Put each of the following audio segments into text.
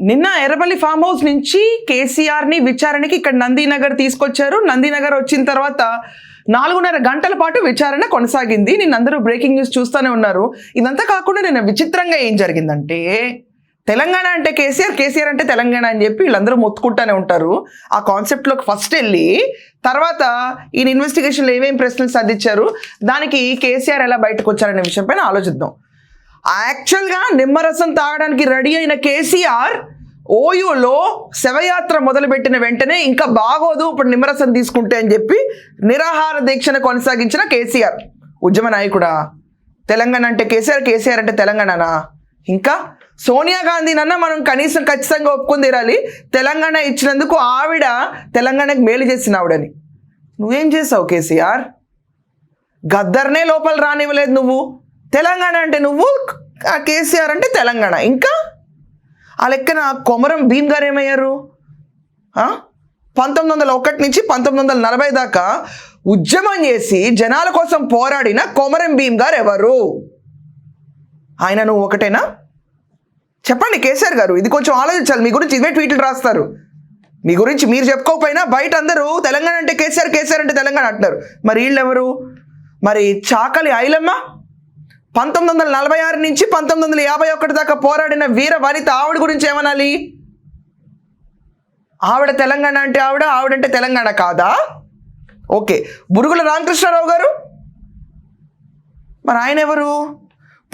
నిన్న Errapalli farm house నుంచి కేసీఆర్ని విచారణకి ఇక్కడ నందీనగర్ తీసుకొచ్చారు. నందీనగర్ వచ్చిన తర్వాత 4.5 గంటల పాటు విచారణ కొనసాగింది. నిన్నందరూ బ్రేకింగ్ న్యూస్ చూస్తూనే ఉన్నారు. ఇదంతా కాకుండా నిన్న విచిత్రంగా ఏం జరిగిందంటే, తెలంగాణ అంటే కేసీఆర్, కేసీఆర్ అంటే తెలంగాణ అని చెప్పి వీళ్ళందరూ మొత్తుకుంటూనే ఉంటారు. ఆ కాన్సెప్ట్లోకి ఫస్ట్ వెళ్ళి తర్వాత ఈయన ఇన్వెస్టిగేషన్లో ఏమేమి ప్రశ్నలు సాధించారు, దానికి కేసీఆర్ ఎలా బయటకు వచ్చారనే విషయం పైన ఆలోచిద్దాం. యాక్చువల్గా నిమ్మరసం తాగడానికి రెడీ అయిన కేసీఆర్ ఓయూలో శవయాత్ర మొదలుపెట్టిన వెంటనే ఇంకా బాగోదు ఇప్పుడు నిమ్మరసం తీసుకుంటే అని చెప్పి నిరాహార దీక్షను కొనసాగించిన కేసీఆర్ ఉద్యమ నాయకుడా? తెలంగాణ అంటే కేసీఆర్, కేసీఆర్ అంటే తెలంగాణనా? ఇంకా సోనియా గాంధీనన్నా మనం కనీసం ఖచ్చితంగా ఒప్పుకొని తీరాలి, తెలంగాణ ఇచ్చినందుకు ఆవిడ తెలంగాణకు మేలు చేసిన ఆవిడని. నువ్వేం చేసావు కేసీఆర్? గద్దర్నే లోపల రానివ్వలేదు నువ్వు. తెలంగాణ అంటే నువ్వు, కేసీఆర్ అంటే తెలంగాణ. ఇంకా ఆ లెక్కన కొమరం భీమ్ గారు ఏమయ్యారు? 1901 నుంచి 1940 దాకా ఉద్యమం చేసి జనాల కోసం పోరాడిన కొమరం భీమ్ గారు ఎవరు? ఆయన నువ్వు ఒకటేనా? చెప్పండి కేసీఆర్ గారు, ఇది కొంచెం ఆలోచించాలి. మీ గురించి ఇవే ట్వీట్లు రాస్తారు. మీ గురించి మీరు చెప్పుకోకపోయినా బయట అందరూ తెలంగాణ అంటే కేసీఆర్, కేసీఆర్ అంటే తెలంగాణ అంటున్నారు. మరి వీళ్ళెవరు? మరి చాకలి ఐలమ్మ 1946 నుంచి 1951 దాకా పోరాడిన వీర వనిత, ఆవిడ గురించి ఏమనాలి? ఆవిడ తెలంగాణ అంటే ఆవిడంటే తెలంగాణ కాదా? ఓకే. బురుగుల రామకృష్ణారావు గారు, మరి ఆయన ఎవరు?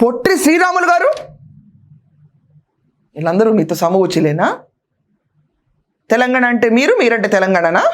పొట్టి శ్రీరాములు గారు, వీళ్ళందరూ మీతో సమూచిలేనా? తెలంగాణ అంటే మీరంటే తెలంగాణనా?